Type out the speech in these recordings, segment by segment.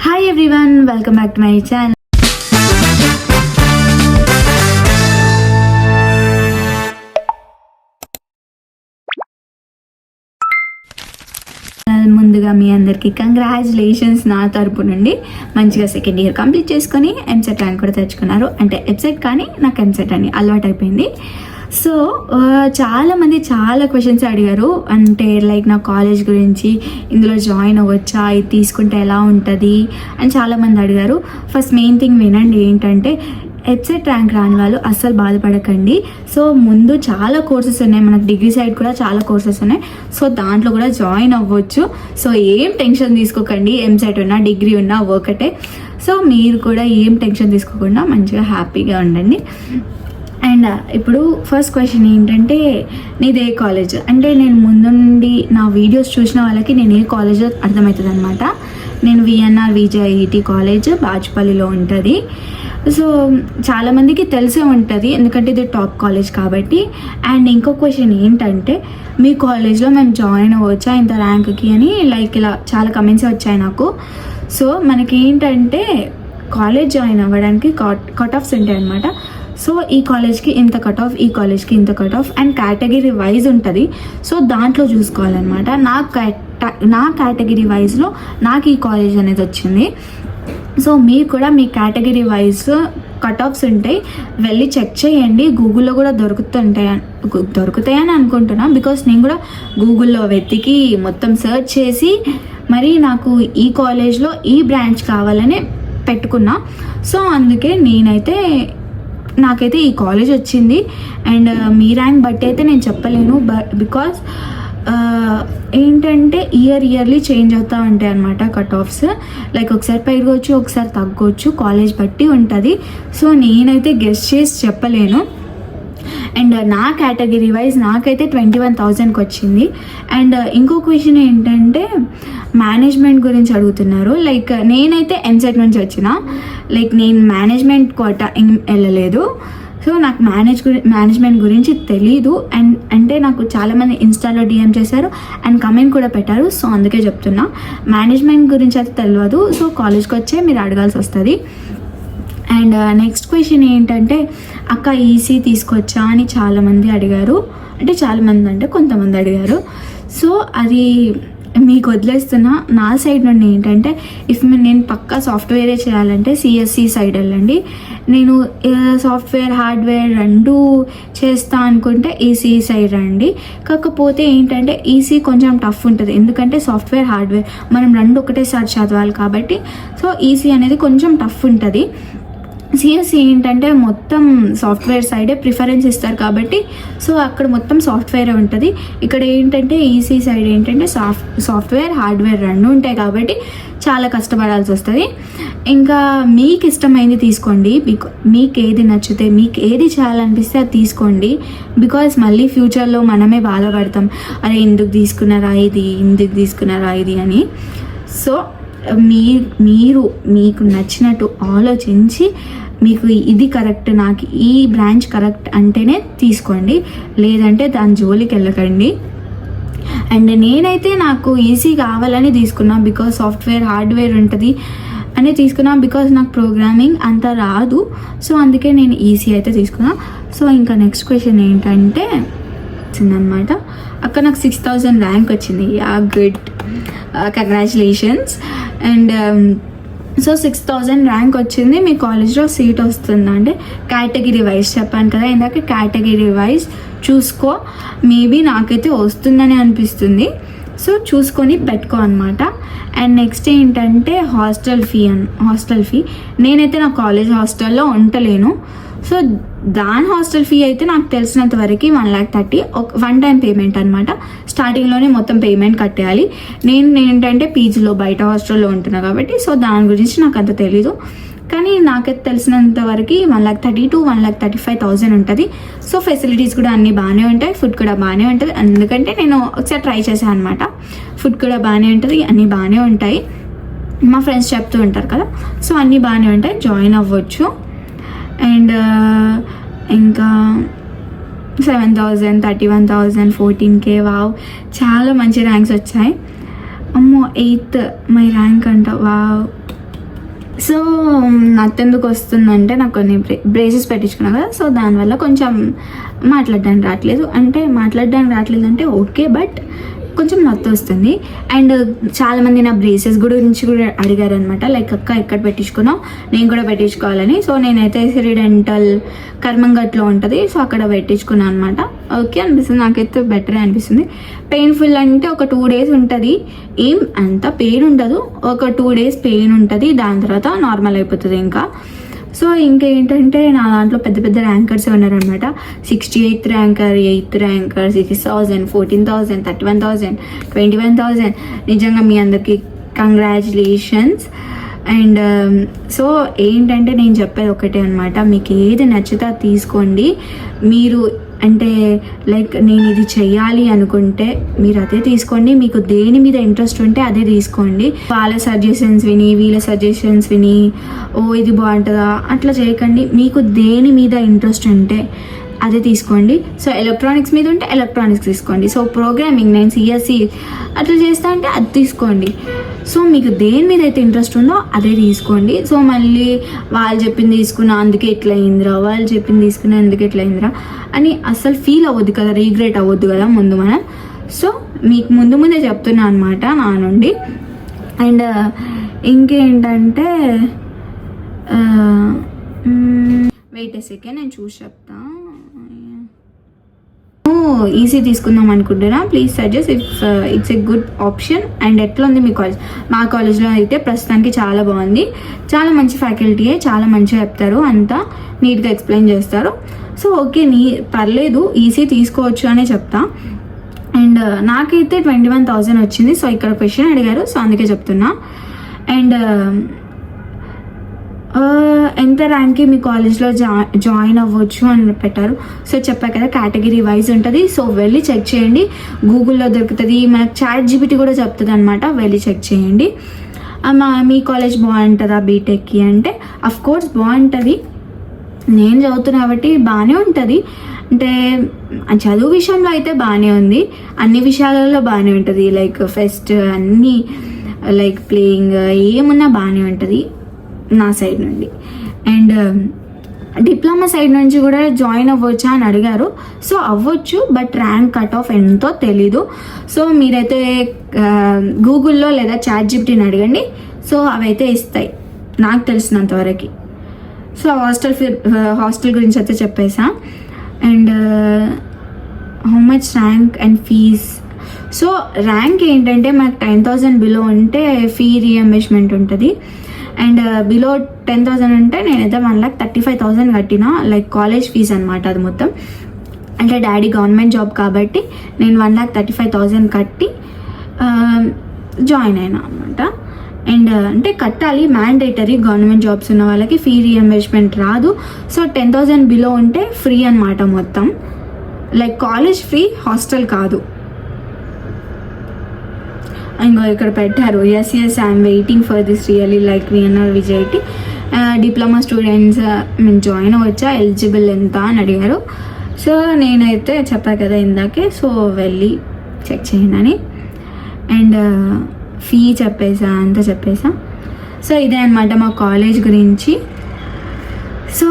Hi everyone, welcome back to my channel. ముందుగా మీ అందరికీ congratulations నా తరపు నుండి. మంచిగా సెకండ్ ఇయర్ కంప్లీట్ చేసుకొని ఎంసెట్ ర్యాంక్ కూడా తెచ్చుకున్నారు. అంటే ఎబ్సెట్ కానీ నాకు ఎంసెట్ అని అలవాటు అయిపోయింది. సో చాలామంది చాలా క్వశ్చన్స్ అడిగారు. అంటే లైక్ నా కాలేజ్ గురించి, ఇందులో జాయిన్ అవ్వచ్చా, ఇది తీసుకుంటే ఎలా ఉంటుంది అని చాలామంది అడిగారు. ఫస్ట్ మెయిన్ థింగ్ వినండి, ఏంటంటే ఎబ్సెట్ ర్యాంక్ రాని వాళ్ళు అస్సలు బాధపడకండి. సో ముందు చాలా కోర్సెస్ ఉన్నాయి, మనకు డిగ్రీ సైడ్ కూడా చాలా కోర్సెస్ ఉన్నాయి. సో దాంట్లో కూడా జాయిన్ అవ్వచ్చు. సో ఏం టెన్షన్ తీసుకోకండి, ఎంసెట్ ఉన్నా డిగ్రీ ఉన్నా ఒకటే. సో మీరు కూడా ఏం టెన్షన్ తీసుకోకుండా మంచిగా హ్యాపీగా ఉండండి. అండ్ ఇప్పుడు ఫస్ట్ క్వశ్చన్ ఏంటంటే, నీది ఏ కాలేజ్ అంటే, నేను ముందు నుండి నా వీడియోస్ చూసిన వాళ్ళకి నేను ఏ కాలేజ్ అర్థమవుతుంది అనమాట. నేను విఎన్ఆర్ విజైఈటీ కాలేజ్ బాచుపల్లిలో ఉంటుంది. సో చాలామందికి తెలిసే ఉంటుంది, ఎందుకంటే ఇది టాప్ కాలేజ్ కాబట్టి. అండ్ ఇంకో క్వశ్చన్ ఏంటంటే, మీ కాలేజ్లో మేము జాయిన్ అవ్వచ్చా ఇంత ర్యాంక్కి అని లైక్ ఇలా చాలా కమెంట్స్ వచ్చాయి నాకు. సో మనకి ఏంటంటే కాలేజ్ జాయిన్ అవ్వడానికి కట్ ఆఫ్స్ ఉంటాయి అనమాట. సో ఈ కాలేజ్కి ఇంత కట్ ఆఫ్, ఈ కాలేజ్కి ఇంత cut off and category wise ఉంటుంది. సో దాంట్లో చూసుకోవాలన్నమాట. నా కేటగిరీ వైజ్లో నాకు ఈ కాలేజ్ అనేది వచ్చింది. సో మీరు కూడా మీ కేటగిరీ వైజ్ కట్ ఆఫ్స్ ఉంటాయి, వెళ్ళి చెక్ చేయండి. గూగుల్లో కూడా దొరుకుతాయని అనుకుంటున్నా. బికాస్ నేను కూడా గూగుల్లో వెతికి మొత్తం సెర్చ్ చేసి మరి నాకు ఈ కాలేజ్లో ఈ బ్రాంచ్ కావాలని పెట్టుకున్నా. సో అందుకే నాకైతే ఈ కాలేజ్ వచ్చింది. అండ్ మీ ర్యాంక్ బట్టి అయితే నేను చెప్పలేను, బికాజ్ ఏంటంటే ఇయర్లీ చేంజ్ అవుతూ ఉంటాయి అన్నమాట కట్ ఆఫ్స్. లైక్ ఒకసారి పెరగవచ్చు, ఒకసారి తగ్గవచ్చు, కాలేజ్ బట్టి ఉంటుంది. సో నేనైతే గెస్ చేసి చెప్పలేను. అండ్ నా కేటగిరీ వైజ్ నాకైతే 21,000కి వచ్చింది. అండ్ ఇంకో క్వశ్చన్ ఏంటంటే, మేనేజ్మెంట్ గురించి అడుగుతున్నారు. లైక్ నేనైతే ఎంసెట్ నుంచి వచ్చిన, లైక్ నేను మేనేజ్మెంట్ కోటా వెళ్ళలేదు. సో నాకు మేనేజ్మెంట్ గురించి తెలీదు. అండ్ అంటే నాకు చాలామంది ఇన్స్టాలో డిఎం చేశారు అండ్ కమెంట్ కూడా పెట్టారు. సో అందుకే చెప్తున్నా, మేనేజ్మెంట్ గురించి అయితే తెలియదు. సో కాలేజ్కి వచ్చే మీరు అడగాల్సి వస్తుంది. అండ్ నెక్స్ట్ క్వశ్చన్ ఏంటంటే, అక్క ఈసీ తీసుకొచ్చా అని చాలామంది అడిగారు. అంటే చాలామంది అంటే కొంతమంది అడిగారు. సో అది మీకు వదిలేస్తున్నా. నా సైడ్ నుండి ఏంటంటే, నేను పక్కా సాఫ్ట్వేరే చేయాలంటే సిఎస్సి సైడ్ వెళ్ళండి. నేను సాఫ్ట్వేర్ హార్డ్వేర్ రెండు చేస్తా అనుకుంటే ఈసీ సైడ్ రండి. కాకపోతే ఏంటంటే ఈసీ కొంచెం టఫ్ ఉంటుంది, ఎందుకంటే సాఫ్ట్వేర్ హార్డ్వేర్ మనం రెండు ఒకటేసారి చదవాలి కాబట్టి. సో ఈసీ అనేది కొంచెం టఫ్ ఉంటుంది. సిఎస్సి ఏంటంటే మొత్తం సాఫ్ట్వేర్ సైడే ప్రిఫరెన్స్ ఇస్తారు కాబట్టి, సో అక్కడ మొత్తం సాఫ్ట్వేరే ఉంటుంది. ఇక్కడ ఏంటంటే ఈసీ సైడ్ ఏంటంటే సాఫ్ట్వేర్ హార్డ్వేర్ రెండు ఉంటాయి కాబట్టి చాలా కష్టపడాల్సి వస్తుంది. ఇంకా మీకు ఇష్టమైంది తీసుకోండి. మీకు ఏది నచ్చితే, మీకు ఏది చేయాలనిపిస్తే అది తీసుకోండి. బికాజ్ మళ్ళీ ఫ్యూచర్లో మనమే బాధపడతాం, అరే ఎందుకు తీసుకున్నారా ఇది అని. సో మీకు నచ్చినట్టు ఆలోచించి, మీకు ఇది కరెక్ట్, నాకు ఈ బ్రాంచ్ కరెక్ట్ అంటేనే తీసుకోండి, లేదంటే దాని జోలికి వెళ్ళకండి. అండ్ నేనైతే నాకు ఈజీ కావాలని తీసుకున్నా, బికాజ్ సాఫ్ట్వేర్ హార్డ్వేర్ ఉంటుంది అని తీసుకున్నా. బికాజ్ నాకు ప్రోగ్రామింగ్ అంత రాదు. సో అందుకే నేను ఈజీ అయితే తీసుకున్నా. సో ఇంకా నెక్స్ట్ క్వశ్చన్ ఏంటంటే వచ్చిందనమాట, అక్కడ నాకు 6,000 ర్యాంక్ వచ్చింది. Good, congratulations. And so 6,000 rank వచ్చింది, మీ కాలేజ్లో సీట్ వస్తుందంటే కేటగిరీ వైజ్ చెప్పాను కదా ఇందాక, కేటగిరీ వైజ్ చూసుకో. మేబీ నాకైతే వస్తుందని అనిపిస్తుంది. సో చూసుకొని పెట్టుకో అనమాట. అండ్ నెక్స్ట్ ఏంటంటే హాస్టల్ ఫీ. నేనైతే నా కాలేజ్ హాస్టల్లో ఉండలేను. సో దాని హాస్టల్ ఫీ అయితే నాకు తెలిసినంత వరకు 1,30,000 వన్ టైం పేమెంట్ అనమాట. స్టార్టింగ్లోనే మొత్తం పేమెంట్ కట్టేయాలి. నేను ఏంటంటే పీజీలో బయట హాస్టల్లో ఉంటున్నా కాబట్టి సో దాని గురించి నాకు అంత తెలీదు. కానీ నాకైతే తెలిసినంత వరకు 1,30,000 to 1,35,000 ఉంటుంది. సో ఫెసిలిటీస్ కూడా అన్నీ బాగానే ఉంటాయి, ఫుడ్ కూడా బాగానే ఉంటుంది. ఎందుకంటే నేను ఒకసారి ట్రై చేశాను అనమాట. ఫుడ్ కూడా బాగానే ఉంటుంది, అన్నీ బాగానే ఉంటాయి. మా ఫ్రెండ్స్ చెప్తూ ఉంటారు కదా, సో అన్నీ బాగానే ఉంటాయి, జాయిన్ అవ్వచ్చు. అండ్ ఇంకా 7,000, 31,000, 14K. వావ్, చాలా మంచి ర్యాంక్స్ వచ్చాయి. అమ్మో 8th మై ర్యాంక్ అంట. వావ్, సో నాకెందుకు వస్తుందంటే నాకు కొన్ని బ్రేసెస్ పెట్టించుకున్నా కదా, సో దానివల్ల కొంచెం మాట్లాడడానికి రావట్లేదు. అంటే ఓకే, బట్ కొంచెం నొప్పి వస్తుంది. అండ్ చాలామంది నా బ్రేసెస్ గురించి కూడా అడిగారు అనమాట, లైక్ అక్క ఎక్కడ పెట్టించుకున్నావు, నేను కూడా పెట్టించుకోవాలని. సో నేనైతే సిరి డెంటల్ కర్మంగట్లో ఉంటుంది, సో అక్కడ పెట్టించుకున్నాను అనమాట. ఓకే అనిపిస్తుంది, నాకైతే బెటరే అనిపిస్తుంది. పెయిన్ఫుల్ అంటే ఒక 2 days ఉంటుంది, ఏం అంత పెయిన్ ఉండదు, ఒక 2 days పెయిన్ ఉంటుంది, దాని తర్వాత నార్మల్ అయిపోతుంది ఇంకా. సో ఇంకేంటంటే నా దాంట్లో పెద్ద పెద్ద ర్యాంకర్స్ ఉన్నారనమాట. 68th ranker, 8th ranker, 6,000, 14,000, 31,000, 21,000. నిజంగా మీ అందరికీ కంగ్రాచులేషన్స్. అండ్ సో ఏంటంటే నేను చెప్పేది ఒకటే అనమాట, మీకు ఏది నచ్చితే అది తీసుకోండి. మీరు అంటే లైక్ నేను ఇది చెయ్యాలి అనుకుంటే మీరు అదే తీసుకోండి, మీకు దేని మీద ఇంట్రెస్ట్ ఉంటే అదే తీసుకోండి. వాళ్ళ సజెషన్స్ విని వీళ్ళ సజెషన్స్ విని ఓ ఇది బాగుంటుందా అట్లా చేయకండి. మీకు దేని మీద ఇంట్రెస్ట్ ఉంటే అదే తీసుకోండి. సో ఎలక్ట్రానిక్స్ మీద ఉంటే ఎలక్ట్రానిక్స్ తీసుకోండి. సో ప్రోగ్రామింగ్ నేను సిఎస్సి అట్లా చేస్తా అంటే అది తీసుకోండి. సో మీకు దేని మీద అయితే ఇంట్రెస్ట్ ఉందో అదే తీసుకోండి. సో మళ్ళీ వాళ్ళు చెప్పింది తీసుకున్నా అందుకే ఇట్లా అయిందిరా, వాళ్ళు చెప్పింది తీసుకున్నా అందుకే ఇట్లా అయిందిరా అని అస్సలు ఫీల్ అవ్వద్దు కదా, రీగ్రెట్ అవ్వద్దు కదా ముందు మనం. సో మీకు ముందే చెప్తున్నా అనమాట నా నుండి. అండ్ ఇంకేంటంటే వెయిట్ ఏ సెకండ్ నేను చూసి చెప్తా. ఈసీ తీసుకుందాం అనుకుంటున్నా, please suggest if it's a good option. And ఎట్లా ఉంది మీ కాలేజ్? మా కాలేజ్లో అయితే ప్రస్తుతానికి చాలా బాగుంది, చాలా మంచి ఫ్యాకల్టీయే, చాలా మంచిగా చెప్తారు, అంతా నీట్గా ఎక్స్ప్లెయిన్ చేస్తారు. సో ఓకే పర్లేదు, ఈసీ తీసుకోవచ్చు అనే చెప్తా. అండ్ నాకైతే 21,000 వచ్చింది. సో ఇక్కడ క్వశ్చన్ అడిగారు, సో అందుకే చెప్తున్నా. అండ్ ఎంత ర్యాంక్కి మీ కాలేజ్లో జాయిన్ అవ్వచ్చు అని పెట్టారు. సో చెప్పా కదా కేటగిరీ వైజ్ ఉంటుంది, సో వెళ్ళి చెక్ చేయండి. గూగుల్లో దొరుకుతుంది, మనకు ChatGPT కూడా చెప్తుంది అనమాట, వెళ్ళి చెక్ చేయండి. మీ కాలేజ్ బాగుంటుందా బీటెక్కి అంటే అఫ్కోర్స్ బాగుంటుంది, నేను చదువుతున్నా కాబట్టి బాగానే ఉంటుంది. అంటే చదువు విషయంలో అయితే బాగానే ఉంది, అన్ని విషయాలలో బాగానే ఉంటుంది, లైక్ ఫెస్ట్ అన్నీ లైక్ ప్లేయింగ్ ఏమున్నా బాగానే ఉంటుంది నా సైడ్ నుండి. అండ్ డిప్లొమా సైడ్ నుంచి కూడా జాయిన్ అవ్వచ్చా అని అడిగారు. సో అవ్వచ్చు, బట్ ర్యాంక్ కట్ ఆఫ్ ఎంతో తెలీదు. సో మీరైతే గూగుల్లో లేదా ChatGPTని అడగండి, సో అవైతే ఇస్తాయి నాకు తెలిసినంతవరకు. సో హాస్టల్ గురించి అయితే చెప్పేసా. And how much rank and fees? So rank ఏంటంటే మనకు 10,000 బిలో ఉంటే ఫీ రీఎంబర్స్మెంట్ ఉంటుంది. అండ్ బిలో 10,000 ఉంటే నేనైతే 1,35,000 కట్టిన, లైక్ కాలేజ్ ఫీజ్ అనమాట అది మొత్తం. అంటే డాడీ గవర్నమెంట్ జాబ్ కాబట్టి నేను 1,35,000 కట్టి జాయిన్ అయినా అనమాట. అండ్ అంటే కట్టాలి, మ్యాండేటరీ, గవర్నమెంట్ జాబ్స్ ఉన్న వాళ్ళకి ఫీ రీఎంబర్స్మెంట్ రాదు. సో 10,000 బిలో ఉంటే ఫ్రీ అనమాట మొత్తం, లైక్ కాలేజ్ ఫ్రీ, హాస్టల్ కాదు. ఇంకో ఇక్కడ పెట్టారు, yes I'm waiting for this really like VNR విజయ్టి డిప్లొమా స్టూడెంట్స్ మేము జాయిన్ అవ్వచ్చా, ఎలిజిబుల్ ఎంత అని అడిగారు. సో నేనైతే చెప్పా కదా ఇందాకే, సో వెళ్ళి చెక్ చేయండి అని. అండ్ ఫీ చెప్పేసా, అంతా చెప్పేసా. సో ఇదే అనమాట మా కాలేజ్ గురించి. సో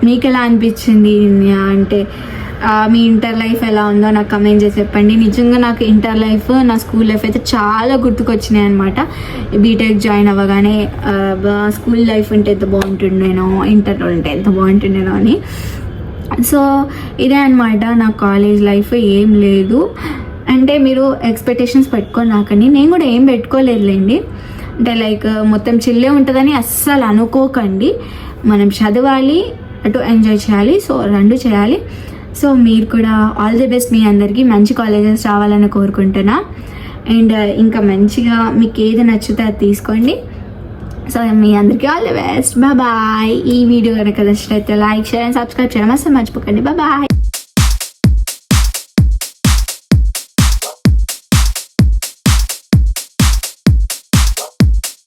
మీకు ఎలా అనిపించింది అంటే మీ ఇంటర్ లైఫ్ ఎలా ఉందో నాకు కమెంట్ చేసి చెప్పండి. నిజంగా నాకు ఇంటర్ లైఫ్, నా స్కూల్ లైఫ్ అయితే చాలా గుర్తుకొచ్చినాయి అనమాట. బీటెక్ జాయిన్ అవ్వగానే స్కూల్ లైఫ్ ఉంటే ఎంత బాగుంటుండేనో, ఇంటర్లో ఉంటే ఎంత బాగుంటుండేనో అని. సో ఇదే అనమాట నా కాలేజ్ లైఫ్. ఏం లేదు అంటే మీరు ఎక్స్పెక్టేషన్స్ పెట్టుకొని రాకండి, నేను కూడా ఏం పెట్టుకోలేదులేండి. అంటే లైక్ మొత్తం చిల్లే ఉంటుందని అస్సలు అనుకోకండి. మనం చదవాలి, అటు ఎంజాయ్ చేయాలి, సో 2 చేయాలి. సో మీరు కూడా ఆల్ ది బెస్ట్, మీ అందరికీ మంచి కాలేజెస్ రావాలని కోరుకుంటున్నా. అండ్ ఇంకా మంచిగా మీకు ఏది నచ్చితే అది తీసుకోండి. సో మీ అందరికీ ఆల్ ది బెస్ట్, బాయ్. ఈ వీడియో కనుక నచ్చినట్లయితే లైక్, షేర్ అండ్ సబ్స్క్రైబ్ చేయడం అసలు మర్చిపోకండి. బాయ్.